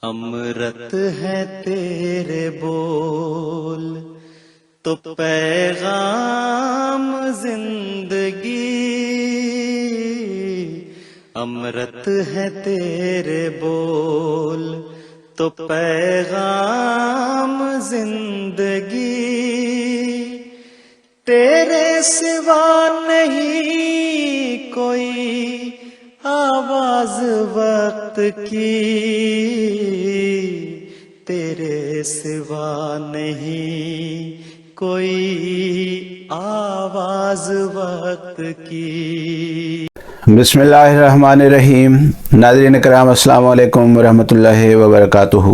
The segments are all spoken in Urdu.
امرت ہے تیرے بول تو پیغام زندگی، امرت ہے تیرے بول تو پیغام زندگی، تیرے سوا نہیں کوئی آواز وقت کی، تیرے سوا نہیں کوئی آواز وقت کی۔ بسم اللہ الرحمن الرحیم۔ ناظرین کرام السلام علیکم ورحمۃ اللہ وبرکاتہ۔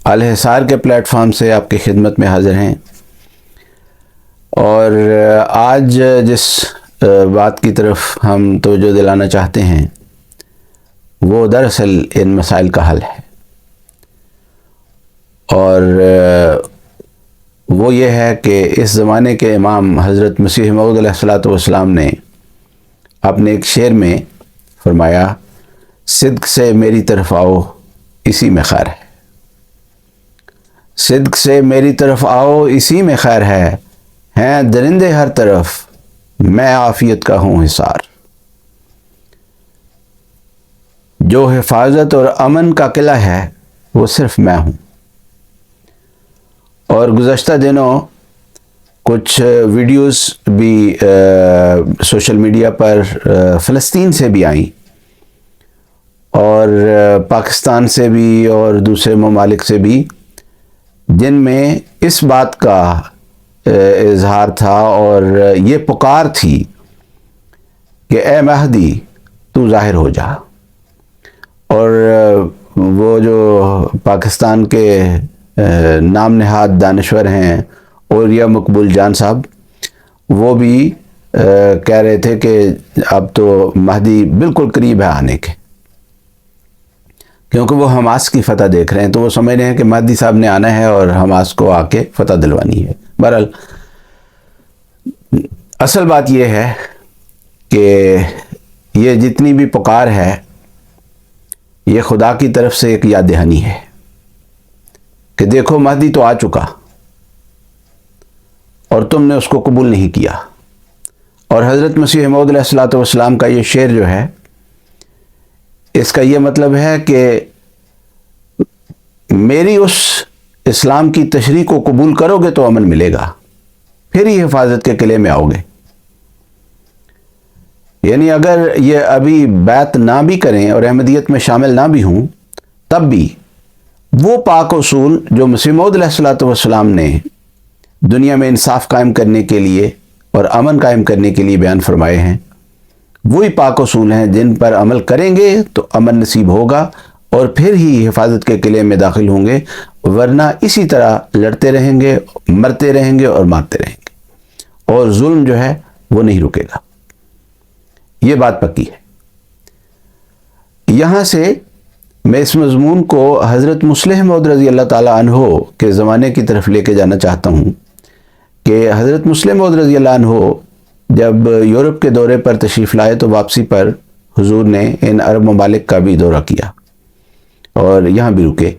الحصار کے پلیٹ فارم سے آپ کی خدمت میں حاضر ہیں، اور آج جس بات کی طرف ہم توجہ دلانا چاہتے ہیں وہ دراصل ان مسائل کا حل ہے، اور وہ یہ ہے کہ اس زمانے کے امام حضرت مسیح موعود علیہ الصلوۃ والسلام نے اپنے ایک شعر میں فرمایا، صدق سے میری طرف آؤ اسی میں خیر ہے، صدق سے میری طرف آؤ اسی میں خیر ہے، ہیں درندے ہر طرف میں عافیت کا ہوں حصار، جو حفاظت اور امن کا قلعہ ہے وہ صرف میں ہوں۔ اور گزشتہ دنوں کچھ ویڈیوز بھی سوشل میڈیا پر فلسطین سے بھی آئیں، اور پاکستان سے بھی اور دوسرے ممالک سے بھی، جن میں اس بات کا اظہار تھا اور یہ پکار تھی کہ اے مہدی تو ظاہر ہو جا۔ اور وہ جو پاکستان کے نام نہاد دانشور ہیں اولیاء مقبول جان صاحب، وہ بھی کہہ رہے تھے کہ اب تو مہدی بالکل قریب ہے آنے کے، کیونکہ وہ حماس کی فتح دیکھ رہے ہیں، تو وہ سمجھ رہے ہیں کہ مہدی صاحب نے آنا ہے اور حماس کو آ کے فتح دلوانی ہے۔ بہرحال اصل بات یہ ہے کہ یہ جتنی بھی پکار ہے یہ خدا کی طرف سے ایک یاد دہانی ہے کہ دیکھو مہدی تو آ چکا اور تم نے اس کو قبول نہیں کیا۔ اور حضرت مسیح موعود علیہ الصلوۃ والسلام کا یہ شعر جو ہے، اس کا یہ مطلب ہے کہ میری اس اسلام کی تشریح کو قبول کرو گے تو امن ملے گا، پھر ہی حفاظت کے قلعے میں آؤ گے۔ یعنی اگر یہ ابھی بیعت نہ بھی کریں اور احمدیت میں شامل نہ بھی ہوں، تب بھی وہ پاک اصول جو مسیح موعود علیہ الصلوۃ والسلام نے دنیا میں انصاف قائم کرنے کے لیے اور امن قائم کرنے کے لیے بیان فرمائے ہیں، وہی پاک اصول ہیں جن پر عمل کریں گے تو امن نصیب ہوگا، اور پھر ہی حفاظت کے قلعے میں داخل ہوں گے، ورنہ اسی طرح لڑتے رہیں گے، مرتے رہیں گے اور مارتے رہیں گے، اور ظلم جو ہے وہ نہیں رکے گا۔ یہ بات پکی ہے۔ یہاں سے میں اس مضمون کو حضرت مصلح موعود رضی اللہ تعالیٰ عنہ کے زمانے کی طرف لے کے جانا چاہتا ہوں کہ حضرت مصلح موعود رضی اللہ عنہ جب یورپ کے دورے پر تشریف لائے تو واپسی پر حضور نے ان عرب ممالک کا بھی دورہ کیا، اور یہاں بھی رکے،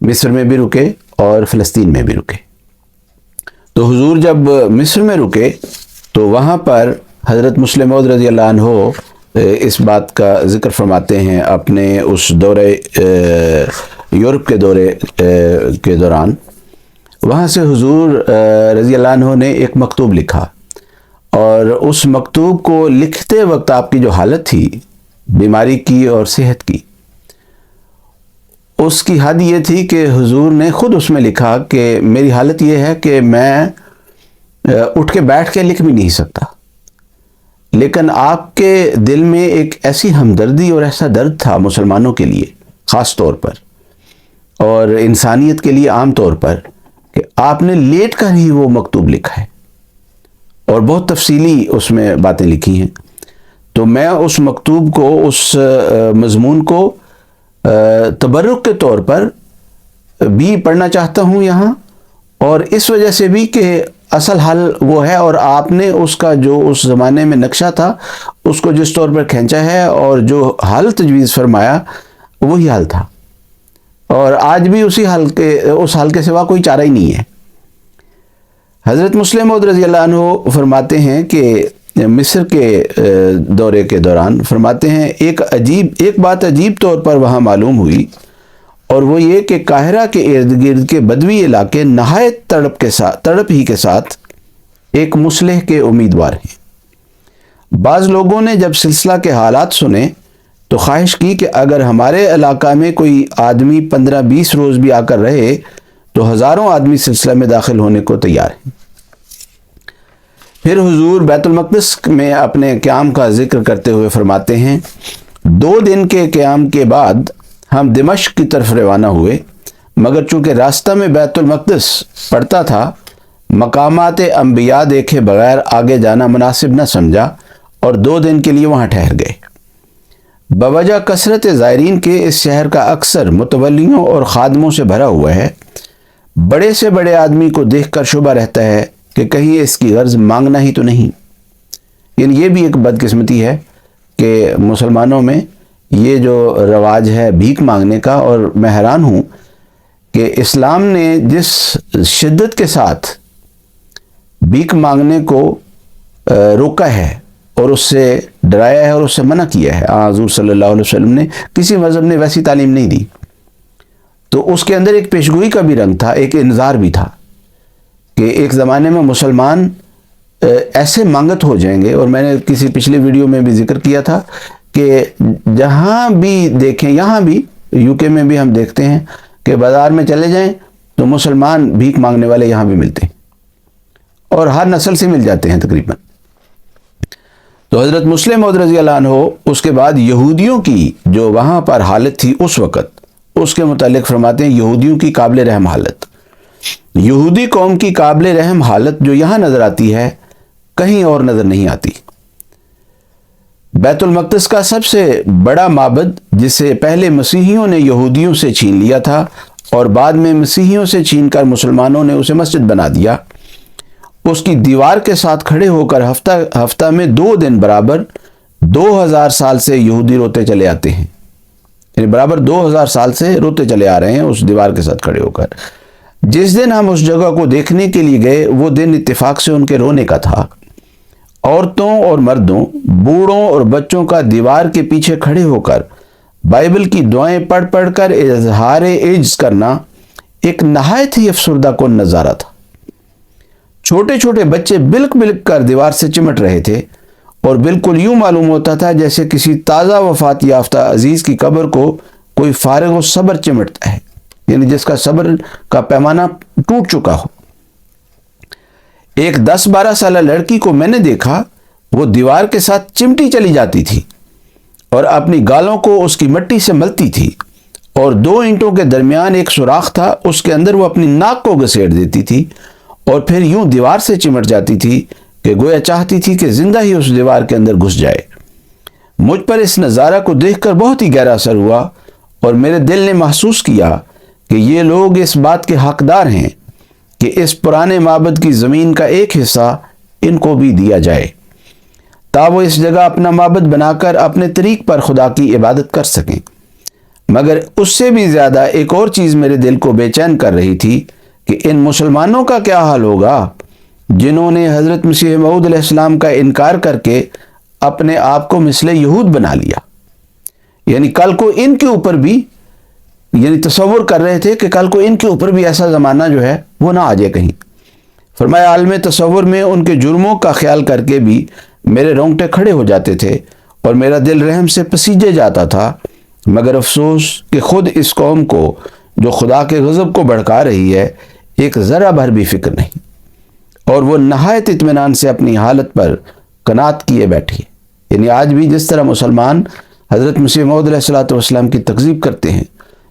مصر میں بھی رکے اور فلسطین میں بھی رکے۔ تو حضور جب مصر میں رکے تو وہاں پر حضرت مصلح موعود رضی اللہ عنہ اس بات کا ذکر فرماتے ہیں اپنے اس دورے یورپ کے دورے کے دوران، وہاں سے حضور رضی اللہ عنہ نے ایک مکتوب لکھا، اور اس مکتوب کو لکھتے وقت آپ کی جو حالت تھی بیماری کی اور صحت کی، اس کی حد یہ تھی کہ حضور نے خود اس میں لکھا کہ میری حالت یہ ہے کہ میں اٹھ کے بیٹھ کے لکھ بھی نہیں سکتا، لیکن آپ کے دل میں ایک ایسی ہمدردی اور ایسا درد تھا مسلمانوں کے لیے خاص طور پر، اور انسانیت کے لیے عام طور پر، کہ آپ نے لیٹ کر ہی وہ مکتوب لکھا ہے، اور بہت تفصیلی اس میں باتیں لکھی ہیں۔ تو میں اس مکتوب کو، اس مضمون کو تبرک کے طور پر بھی پڑھنا چاہتا ہوں یہاں، اور اس وجہ سے بھی کہ اصل حل وہ ہے، اور آپ نے اس کا جو اس زمانے میں نقشہ تھا اس کو جس طور پر کھینچا ہے اور جو حل تجویز فرمایا وہی حل تھا۔ اور آج بھی اس حال کے سوا کوئی چارہ ہی نہیں ہے۔ حضرت مسلم موعود رضی اللہ عنہ فرماتے ہیں کہ مصر کے دورے کے دوران فرماتے ہیں ایک بات عجیب طور پر وہاں معلوم ہوئی، اور وہ یہ کہ قاہرہ کے ارد گرد کے بدوی علاقے نہایت تڑپ ہی کے ساتھ ایک مصلح کے امیدوار ہیں۔ بعض لوگوں نے جب سلسلہ کے حالات سنے تو خواہش کی کہ اگر ہمارے علاقہ میں کوئی آدمی 15-20 روز بھی آ کر رہے تو ہزاروں آدمی سلسلہ میں داخل ہونے کو تیار ہیں۔ پھر حضور بیت المقدس میں اپنے قیام کا ذکر کرتے ہوئے فرماتے ہیں 2 دن کے قیام کے بعد ہم دمشق کی طرف روانہ ہوئے، مگر چونکہ راستہ میں بیت المقدس پڑتا تھا، مقامات انبیاء دیکھے بغیر آگے جانا مناسب نہ سمجھا اور 2 دن کے لیے وہاں ٹھہر گئے۔ بوجہ کثرت زائرین کے اس شہر کا اکثر متولیوں اور خادموں سے بھرا ہوا ہے۔ بڑے سے بڑے آدمی کو دیکھ کر شبہ رہتا ہے کہ کہیں اس کی غرض مانگنا ہی تو نہیں۔ یعنی یہ بھی ایک بدقسمتی ہے کہ مسلمانوں میں یہ جو رواج ہے بھیک مانگنے کا، اور میں حیران ہوں کہ اسلام نے جس شدت کے ساتھ بھیک مانگنے کو روکا ہے اور اس سے ڈرایا ہے اور اس سے منع کیا ہے، حضور صلی اللہ علیہ وسلم نے کسی مذہب نے ویسی تعلیم نہیں دی، تو اس کے اندر ایک پیشگوئی کا بھی رنگ تھا، ایک انذار بھی تھا کہ ایک زمانے میں مسلمان ایسے مانگت ہو جائیں گے۔ اور میں نے کسی پچھلے ویڈیو میں بھی ذکر کیا تھا کہ جہاں بھی دیکھیں، یہاں بھی UK میں بھی ہم دیکھتے ہیں کہ بازار میں چلے جائیں تو مسلمان بھیک مانگنے والے یہاں بھی ملتے ہیں، اور ہر نسل سے مل جاتے ہیں تقریباً۔ تو حضرت مسلم موعود رضی اللہ عنہ اس کے بعد یہودیوں کی جو وہاں پر حالت تھی اس وقت، اس کے متعلق فرماتے ہیں یہودیوں کی قابل رحم حالت، یہودی قوم کی قابل رحم حالت جو یہاں نظر آتی ہے کہیں اور نظر نہیں آتی۔ بیت المقدس کا سب سے بڑا معبد، جسے پہلے مسیحیوں نے یہودیوں سے چھین لیا تھا اور بعد میں مسیحیوں سے چھین کر مسلمانوں نے اسے مسجد بنا دیا، اس کی دیوار کے ساتھ کھڑے ہو کر ہفتہ میں 2 دن برابر 2000 سال سے یہودی روتے چلے آتے ہیں، یعنی برابر 2000 سال سے روتے چلے آ رہے ہیں اس دیوار کے ساتھ کھڑے ہو کر۔ جس دن ہم اس جگہ کو دیکھنے کے لیے گئے وہ دن اتفاق سے ان کے رونے کا تھا۔ عورتوں اور مردوں، بوڑھوں اور بچوں کا دیوار کے پیچھے کھڑے ہو کر بائبل کی دعائیں پڑھ کر اظہار عجز کرنا ایک نہایت ہی افسردہ کن نظارہ تھا۔ چھوٹے چھوٹے بچے بلک بلک کر دیوار سے چمٹ رہے تھے، اور بالکل یوں معلوم ہوتا تھا جیسے کسی تازہ وفات یافتہ عزیز کی قبر کو کوئی فارغ و صبر چمٹتا ہے، یعنی جس کا صبر کا پیمانہ ٹوٹ چکا ہو۔ ایک 10-12 سالہ لڑکی کو میں نے دیکھا، وہ دیوار کے ساتھ چمٹی چلی جاتی تھی اور اپنی گالوں کو اس کی مٹی سے ملتی تھی، اور 2 اینٹوں کے درمیان ایک سوراخ تھا، اس کے اندر وہ اپنی ناک کو گھسیٹ دیتی تھی اور پھر یوں دیوار سے چمٹ جاتی تھی کہ گویا چاہتی تھی کہ زندہ ہی اس دیوار کے اندر گھس جائے۔ مجھ پر اس نظارہ کو دیکھ کر بہت ہی گہرا اثر ہوا، اور میرے دل نے محسوس کیا کہ یہ لوگ اس بات کے حقدار ہیں کہ اس پرانے معبد کی زمین کا ایک حصہ ان کو بھی دیا جائے، تا وہ اس جگہ اپنا معبد بنا کر اپنے طریق پر خدا کی عبادت کر سکیں۔ مگر اس سے بھی زیادہ ایک اور چیز میرے دل کو بے چین کر رہی تھی کہ ان مسلمانوں کا کیا حال ہوگا جنہوں نے حضرت مسیح موعود علیہ السلام کا انکار کر کے اپنے آپ کو مثل یہود بنا لیا۔ یعنی کل کو ان کے اوپر بھی، یعنی تصور کر رہے تھے کہ کل کو ان کے اوپر بھی ایسا زمانہ جو ہے وہ نہ آ جائے کہیں۔ فرمایا عالم تصور میں ان کے جرموں کا خیال کر کے بھی میرے رونگٹے کھڑے ہو جاتے تھے اور میرا دل رحم سے پسیجے جاتا تھا، مگر افسوس کہ خود اس قوم کو جو خدا کے غضب کو بھڑکا رہی ہے ایک ذرہ بھر بھی فکر نہیں، اور وہ نہایت اطمینان سے اپنی حالت پر قناعت کیے بیٹھی ہے۔ یعنی آج بھی جس طرح مسلمان حضرت مسیح موعود علیہ السلام کی تکذیب کرتے ہیں،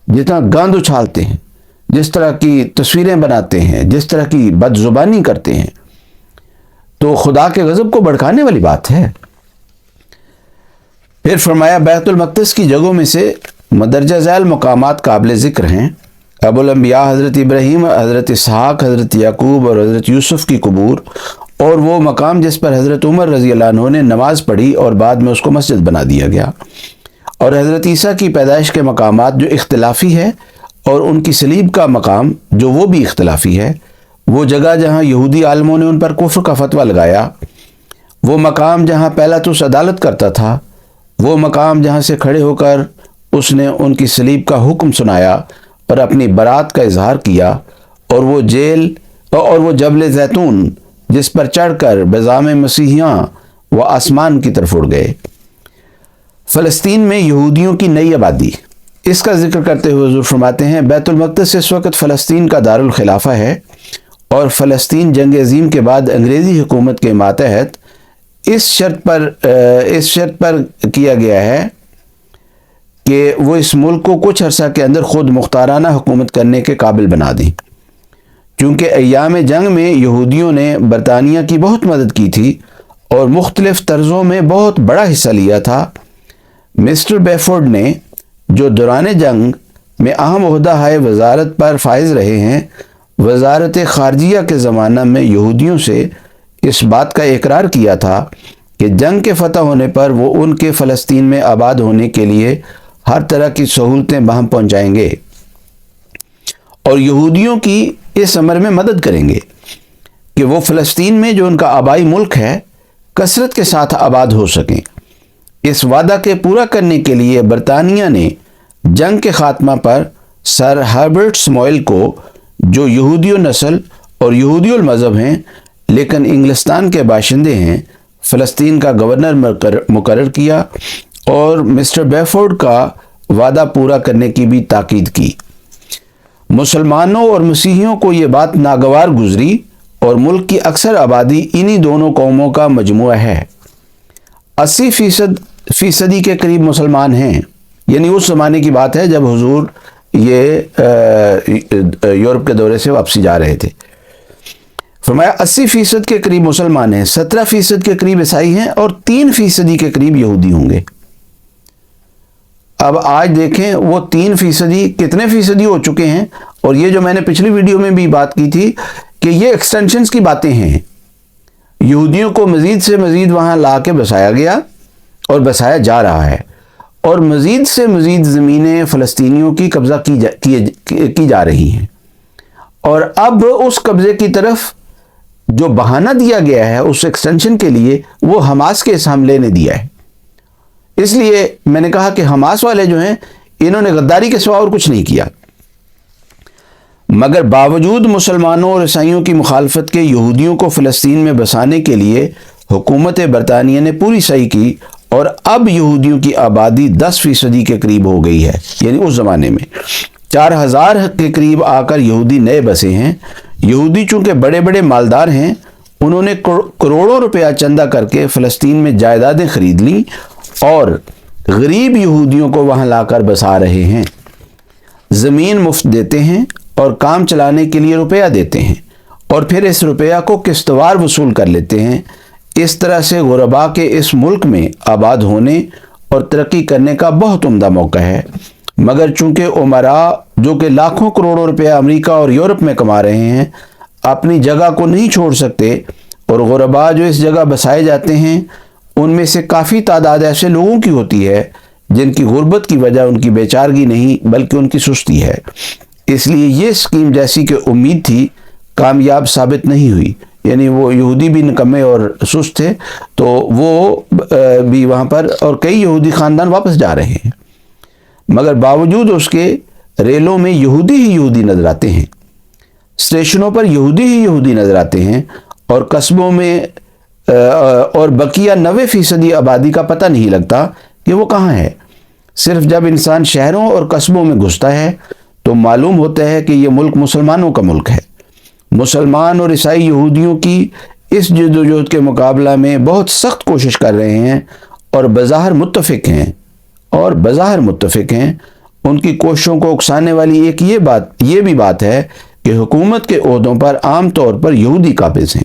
جتنا گاند اچھالتے ہیں، جس طرح کی تصویریں بناتے ہیں، جس طرح کی بد زبانی کرتے ہیں، تو خدا کے غضب کو بھڑکانے والی بات ہے۔ پھر فرمایا بیت المقدس کی جگہوں میں سے مدرجہ ذیل مقامات قابل ذکر ہیں: ابو الانبیاء حضرت ابراہیم، حضرت اسحاق، حضرت یعقوب اور حضرت یوسف کی قبور، اور وہ مقام جس پر حضرت عمر رضی اللہ عنہ نے نماز پڑھی اور بعد میں اس کو مسجد بنا دیا گیا، اور حضرت عیسیٰ کی پیدائش کے مقامات جو اختلافی ہے اور ان کی صلیب کا مقام جو وہ بھی اختلافی ہے، وہ جگہ جہاں یہودی عالموں نے ان پر کفر کا فتویٰ لگایا، وہ مقام جہاں پیلاطس عدالت کرتا تھا، وہ مقام جہاں سے کھڑے ہو کر اس نے ان کی صلیب کا حکم سنایا اور اپنی برات کا اظہار کیا، اور وہ جبل زیتون جس پر چڑھ کر بزام مسیحیاں وہ آسمان کی طرف اڑ گئے۔ فلسطین میں یہودیوں کی نئی آبادی، اس کا ذکر کرتے ہوئے حضور فرماتے ہیں بیت المقدس اس وقت فلسطین کا دارالخلافہ ہے، اور فلسطین جنگ عظیم کے بعد انگریزی حکومت کے ماتحت اس شرط پر کیا گیا ہے کہ وہ اس ملک کو کچھ عرصہ کے اندر خود مختارانہ حکومت کرنے کے قابل بنا دیں۔ چونکہ ایام جنگ میں یہودیوں نے برطانیہ کی بہت مدد کی تھی اور مختلف طرزوں میں بہت بڑا حصہ لیا تھا، مسٹر بیفورڈ نے جو دوران جنگ میں اہم عہدہ وزارت پر فائز رہے ہیں، وزارت خارجیہ کے زمانہ میں یہودیوں سے اس بات کا اقرار کیا تھا کہ جنگ کے فتح ہونے پر وہ ان کے فلسطین میں آباد ہونے کے لیے ہر طرح کی سہولتیں بہم پہنچائیں گے اور یہودیوں کی اس امر میں مدد کریں گے کہ وہ فلسطین میں جو ان کا آبائی ملک ہے کثرت کے ساتھ آباد ہو سکیں۔ اس وعدہ کے پورا کرنے کے لیے برطانیہ نے جنگ کے خاتمہ پر سر ہربرٹ سموئل کو، جو یہودی نسل اور یہودی المذہب ہیں لیکن انگلستان کے باشندے ہیں، فلسطین کا گورنر مقرر کیا اور مسٹر بیفورڈ کا وعدہ پورا کرنے کی بھی تاکید کی۔ مسلمانوں اور مسیحیوں کو یہ بات ناگوار گزری اور ملک کی اکثر آبادی انہی دونوں قوموں کا مجموعہ ہے۔ 80% کے قریب مسلمان ہیں، یعنی اس زمانے کی بات ہے جب حضور یہ یورپ کے دورے سے واپسی جا رہے تھے۔ فرمایا 80% کے قریب مسلمان ہیں، 17% کے قریب عیسائی ہیں اور 3% کے قریب یہودی ہوں گے۔ اب آج دیکھیں وہ 3% کتنے فیصدی ہو چکے ہیں، اور یہ جو میں نے پچھلی ویڈیو میں بھی بات کی تھی کہ یہ ایکسٹینشنز کی باتیں ہیں۔ یہودیوں کو مزید سے مزید وہاں لا کے بسایا گیا اور بسایا جا رہا ہے، اور مزید سے مزید زمینیں فلسطینیوں کی قبضہ کی جا رہی ہیں، اور اب اس قبضے کی طرف جو بہانہ دیا گیا ہے اس ایکسٹینشن کے لیے وہ حماس کے اس حملے نے دیا ہے۔ اس لیے میں نے کہا کہ حماس والے جو ہیں انہوں نے غداری کے سوا اور کچھ نہیں کیا، مگر باوجود مسلمانوں اور عیسائیوں کی مخالفت کے یہودیوں کو فلسطین میں بسانے کے لیے حکومت برطانیہ نے پوری سعی کی، اور اب یہودیوں کی آبادی 10% کے قریب ہو گئی ہے۔ یعنی اس زمانے میں 4000 کے قریب آ کر یہودی نئے بسے ہیں۔ یہودی چونکہ بڑے بڑے مالدار ہیں، انہوں نے کروڑوں روپیہ چندہ کر کے فلسطین میں جائیدادیں خرید لیں اور غریب یہودیوں کو وہاں لا کر بسا رہے ہیں۔ زمین مفت دیتے ہیں اور کام چلانے کے لیے روپیہ دیتے ہیں، اور پھر اس روپیہ کو قسط وار وصول کر لیتے ہیں۔ اس طرح سے غربا کے اس ملک میں آباد ہونے اور ترقی کرنے کا بہت عمدہ موقع ہے، مگر چونکہ عمراء جو کہ لاکھوں کروڑوں روپیہ امریکہ اور یورپ میں کما رہے ہیں اپنی جگہ کو نہیں چھوڑ سکتے، اور غربا جو اس جگہ بسائے جاتے ہیں ان میں سے کافی تعداد ایسے لوگوں کی ہوتی ہے جن کی غربت کی وجہ ان کی بیچارگی نہیں بلکہ ان کی سستی ہے۔ اس لیے یہ اسکیم جیسی کہ امید تھی کامیاب ثابت نہیں ہوئی، یعنی وہ یہودی بھی نکمے اور سست تھے تو وہ بھی وہاں پر، اور کئی یہودی خاندان واپس جا رہے ہیں، مگر باوجود اس کے ریلوں میں یہودی ہی یہودی نظر آتے ہیں، اسٹیشنوں پر یہودی ہی یہودی نظر آتے ہیں، اور قصبوں میں اور بقیہ 90% آبادی کا پتہ نہیں لگتا کہ وہ کہاں ہے۔ صرف جب انسان شہروں اور قصبوں میں گھستا ہے تو معلوم ہوتا ہے کہ یہ ملک مسلمانوں کا ملک ہے۔ مسلمان اور عیسائی یہودیوں کی اس جدوجہد کے مقابلہ میں بہت سخت کوشش کر رہے ہیں اور بظاہر متفق ہیں۔ ان کی کوششوں کو اکسانے والی ایک یہ بھی بات ہے کہ حکومت کے عہدوں پر عام طور پر یہودی قابض ہیں۔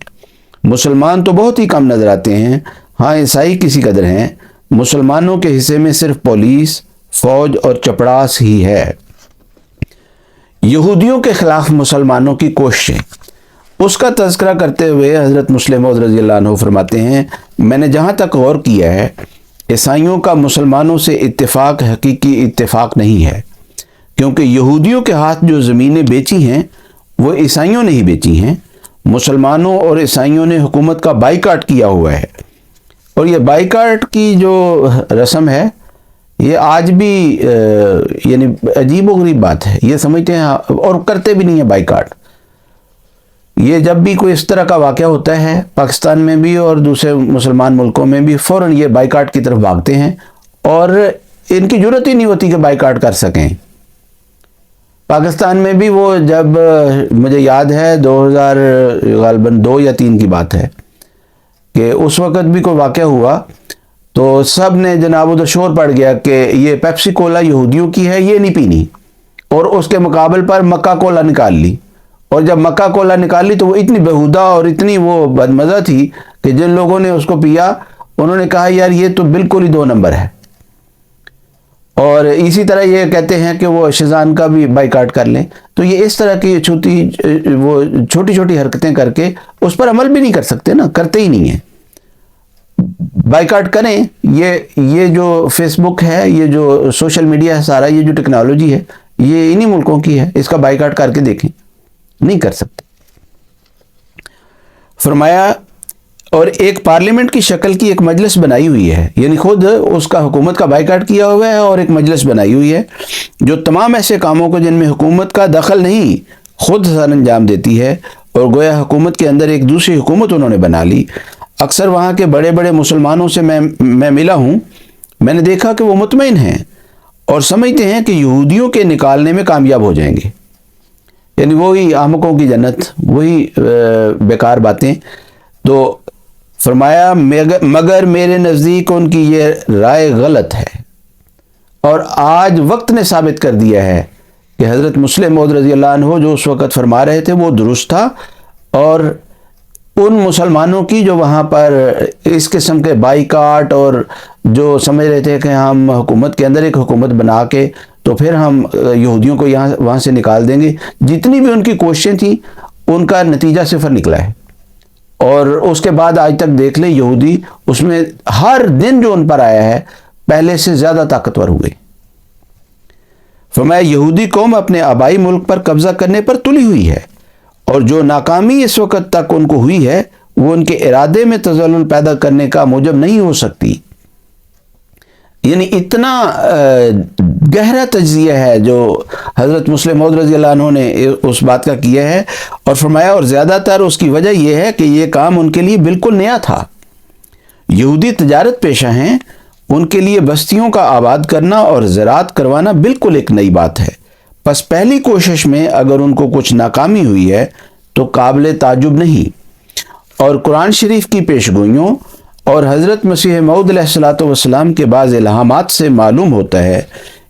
مسلمان تو بہت ہی کم نظر آتے ہیں، ہاں عیسائی کسی قدر ہیں۔ مسلمانوں کے حصے میں صرف پولیس، فوج اور چپڑاس ہی ہے۔ یہودیوں کے خلاف مسلمانوں کی کوششیں، اس کا تذکرہ کرتے ہوئے حضرت مسلم موعود رضی اللہ عنہ فرماتے ہیں، میں نے جہاں تک غور کیا ہے عیسائیوں کا مسلمانوں سے اتفاق حقیقی اتفاق نہیں ہے، کیونکہ یہودیوں کے ہاتھ جو زمینیں بیچی ہیں وہ عیسائیوں نے ہی بیچی ہیں. مسلمانوں اور عیسائیوں نے حکومت کا بائیکاٹ کیا ہوا ہے، اور یہ بائیکاٹ کی جو رسم ہے یہ آج بھی یعنی عجیب و غریب بات ہے. یہ سمجھتے ہیں اور کرتے بھی نہیں ہیں بائیکاٹ. یہ جب بھی کوئی اس طرح کا واقعہ ہوتا ہے پاکستان میں بھی اور دوسرے مسلمان ملکوں میں بھی، فوراً یہ بائیکاٹ کی طرف بھاگتے ہیں، اور ان کی ضرورت ہی نہیں ہوتی کہ بائیکاٹ کر سکیں. پاکستان میں بھی وہ جب مجھے یاد ہے 2002 یا 2003 کی بات ہے کہ اس وقت بھی کوئی واقعہ ہوا تو سب نے جناب ادھر شور پڑ گیا کہ یہ پیپسی کولا یہودیوں کی ہے، یہ نہیں پینی، اور اس کے مقابل پر مکہ کولا نکال لی. اور جب مکہ کولا نکال لی تو وہ اتنی بےہودہ اور اتنی وہ بدمزہ تھی کہ جن لوگوں نے اس کو پیا انہوں نے کہا یار یہ تو بالکل ہی 2 نمبر ہے. اور اسی طرح یہ کہتے ہیں کہ وہ شیزان کا بھی بائیکاٹ کر لیں. تو یہ اس طرح کی چھوٹی چھوٹی حرکتیں کر کے اس پر عمل بھی نہیں کر سکتے نا، کرتے ہی نہیں ہیں. بائیکاٹ کریں. یہ جو فیس بک ہے، یہ جو سوشل میڈیا ہے، سارا یہ جو ٹیکنالوجی ہے یہ انہی ملکوں کی ہے. اس کا بائیکاٹ کر کے دیکھیں، نہیں کر سکتے. فرمایا اور ایک پارلیمنٹ کی شکل کی ایک مجلس بنائی ہوئی ہے، یعنی خود اس کا حکومت کا بائیکاٹ کیا ہوا ہے اور ایک مجلس بنائی ہوئی ہے جو تمام ایسے کاموں کو جن میں حکومت کا دخل نہیں خود سر انجام دیتی ہے. اور گویا حکومت کے اندر ایک دوسری حکومت انہوں نے بنا لی. اکثر وہاں کے بڑے بڑے مسلمانوں سے میں ملا ہوں، میں نے دیکھا کہ وہ مطمئن ہیں اور سمجھتے ہیں کہ یہودیوں کے نکالنے میں کامیاب ہو جائیں گے. یعنی وہی احمقوں کی جنت، وہی بیکار باتیں. تو فرمایا مگر میرے نزدیک ان کی یہ رائے غلط ہے، اور آج وقت نے ثابت کر دیا ہے کہ حضرت مسلم موعود رضی اللہ عنہ جو اس وقت فرما رہے تھے وہ درست تھا. اور ان مسلمانوں کی جو وہاں پر اس قسم کے بائیکاٹ اور جو سمجھ رہے تھے کہ ہم حکومت کے اندر ایک حکومت بنا کے تو پھر ہم یہودیوں کو وہاں سے نکال دیں گے، جتنی بھی ان کی کوششیں تھیں ان کا نتیجہ صفر نکلا ہے. اور اس کے بعد آج تک دیکھ لیں یہودی اس میں ہر دن جو ان پر آیا ہے پہلے سے زیادہ طاقتور ہوئے. فرمایا یہودی قوم اپنے آبائی ملک پر قبضہ کرنے پر تلی ہوئی ہے، اور جو ناکامی اس وقت تک ان کو ہوئی ہے وہ ان کے ارادے میں تزلزل پیدا کرنے کا موجب نہیں ہو سکتی. یعنی اتنا گہرا تجزیہ ہے جو حضرت مسلم موعود رضی اللہ عنہ نے اس بات کا کیا ہے. اور فرمایا اور زیادہ تر اس کی وجہ یہ ہے کہ یہ کام ان کے لیے بالکل نیا تھا. یہودی تجارت پیشہ ہیں، ان کے لیے بستیوں کا آباد کرنا اور زراعت کروانا بالکل ایک نئی بات ہے. پس پہلی کوشش میں اگر ان کو کچھ ناکامی ہوئی ہے تو قابل تعجب نہیں. اور قرآن شریف کی پیشگوئیوں اور حضرت مسیح موعود علیہ الصلوۃ والسلام کے بعض الہامات سے معلوم ہوتا ہے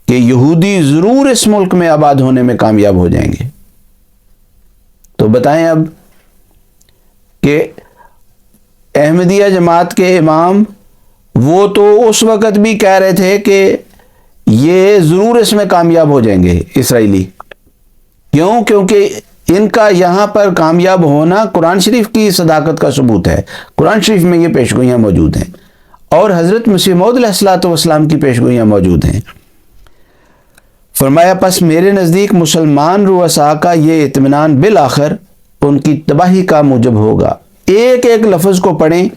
کہ یہودی ضرور اس ملک میں آباد ہونے میں کامیاب ہو جائیں گے. تو بتائیں اب کہ احمدیہ جماعت کے امام وہ تو اس وقت بھی کہہ رہے تھے کہ یہ ضرور اس میں کامیاب ہو جائیں گے اسرائیلی. کیوں؟ کیونکہ ان کا یہاں پر کامیاب ہونا قرآن شریف کی صداقت کا ثبوت ہے. قرآن شریف میں یہ پیشگوئیاں موجود ہیں اور حضرت مسیح موعود علیہ الصلوۃ والسلام کی پیشگوئیاں موجود ہیں. فرمایا پس میرے نزدیک مسلمان رؤساء کا یہ اطمینان بالآخر ان کی تباہی کا موجب ہوگا. ایک ایک لفظ کو پڑھیں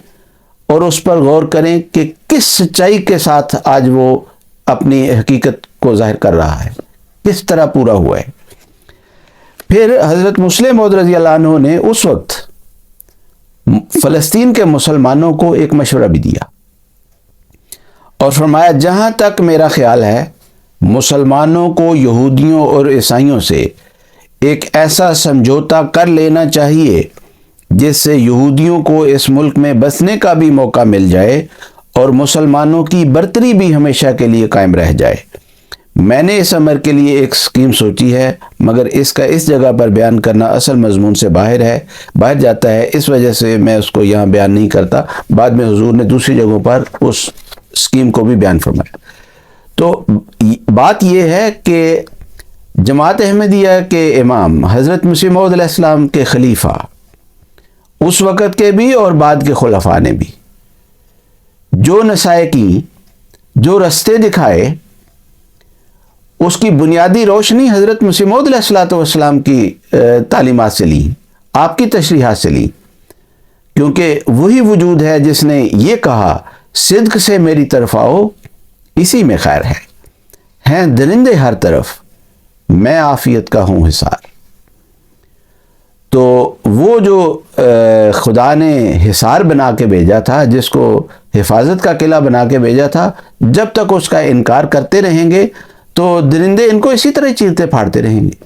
اور اس پر غور کریں کہ کس سچائی کے ساتھ آج وہ اپنی حقیقت کو ظاہر کر رہا ہے، کس طرح پورا ہوا ہے. پھر حضرت مسلم موعود رضی اللہ عنہ نے اس وقت فلسطین کے مسلمانوں کو ایک مشورہ بھی دیا اور فرمایا جہاں تک میرا خیال ہے مسلمانوں کو یہودیوں اور عیسائیوں سے ایک ایسا سمجھوتا کر لینا چاہیے جس سے یہودیوں کو اس ملک میں بسنے کا بھی موقع مل جائے اور مسلمانوں کی برتری بھی ہمیشہ کے لیے قائم رہ جائے. میں نے اس امر کے لیے ایک اسکیم سوچی ہے مگر اس کا اس جگہ پر بیان کرنا اصل مضمون سے باہر جاتا ہے، اس وجہ سے میں اس کو یہاں بیان نہیں کرتا. بعد میں حضور نے دوسری جگہوں پر اس اسکیم کو بھی بیان فرمایا. تو بات یہ ہے کہ جماعت احمدیہ کے امام حضرت مسیح موعود علیہ السلام کے خلیفہ اس وقت کے بھی اور بعد کے خلفاء نے بھی جو نصائح کی، جو رستے دکھائے، اس کی بنیادی روشنی حضرت مسیح موعود علیہ الصلوۃ والسلام کی تعلیمات سے لی، آپ کی تشریحات سے لی، کیونکہ وہی وجود ہے جس نے یہ کہا صدق سے میری طرف آؤ اسی میں خیر ہے، ہیں درندے ہر طرف میں عافیت کا ہوں حصار۔ تو وہ جو خدا نے حصار بنا کے بھیجا تھا، جس کو حفاظت کا قلعہ بنا کے بھیجا تھا، جب تک اس کا انکار کرتے رہیں گے تو درندے ان کو اسی طرح چیرتے پھاڑتے رہیں گے۔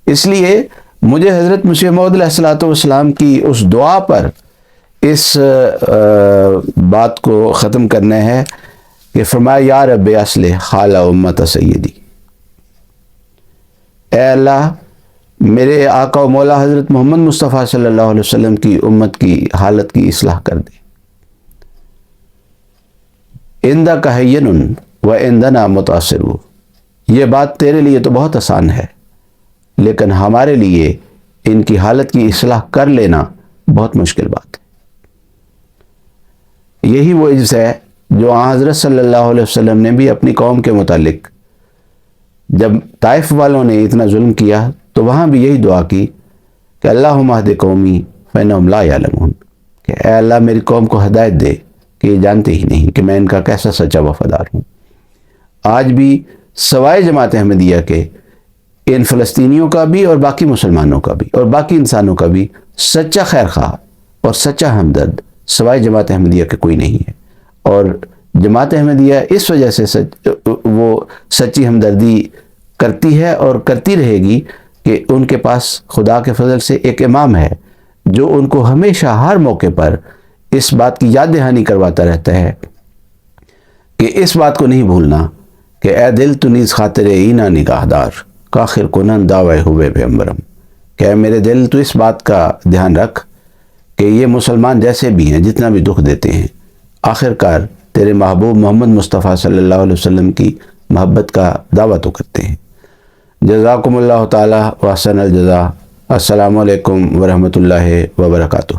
اس لیے مجھے حضرت مسیح موعود علیہ الصلوۃ والسلام کی اس دعا پر اس بات کو ختم کرنا ہے کہ فرمایا یا رب اصلح حال امت سیدی، اے اللہ میرے آقا و مولا حضرت محمد مصطفیٰ صلی اللہ علیہ وسلم کی امت کی حالت کی اصلاح کر دے۔ عندک ہین و عندنا متاثر، یہ بات تیرے لیے تو بہت آسان ہے، لیکن ہمارے لیے ان کی حالت کی اصلاح کر لینا بہت مشکل بات ہے۔ یہی وہ عجز ہے جو حضرت صلی اللہ علیہ وسلم نے بھی اپنی قوم کے متعلق، جب طائف والوں نے اتنا ظلم کیا تو وہاں بھی یہی دعا کی کہ اللہم اہد قومی فانہم لا یعلمون، کہ اے اللہ میری قوم کو ہدایت دے کہ یہ جانتے ہی نہیں کہ میں ان کا کیسا سچا وفادار ہوں۔ آج بھی سوائے جماعت احمدیہ کے ان فلسطینیوں کا بھی اور باقی مسلمانوں کا بھی اور باقی انسانوں کا بھی سچا خیر خواہ اور سچا ہمدرد سوائے جماعت احمدیہ کے کوئی نہیں ہے، اور جماعت احمدیہ اس وجہ سے وہ سچی ہمدردی کرتی ہے اور کرتی رہے گی کہ ان کے پاس خدا کے فضل سے ایک امام ہے جو ان کو ہمیشہ ہر موقع پر اس بات کی یاد دہانی کرواتا رہتا ہے کہ اس بات کو نہیں بھولنا کہ اے دل تو نیز خاطر اینا نگاہدار کاخر کنن دعوی ہوئے پیغمبرم، کہ اے میرے دل تو اس بات کا دھیان رکھ کہ یہ مسلمان جیسے بھی ہیں، جتنا بھی دکھ دیتے ہیں، آخر کار تیرے محبوب محمد مصطفیٰ صلی اللہ علیہ وسلم کی محبت کا دعویٰ تو کرتے ہیں۔ جزاکم اللہ تعالی و احسن الجزا۔ السلام علیکم ورحمۃ اللہ وبرکاتہ۔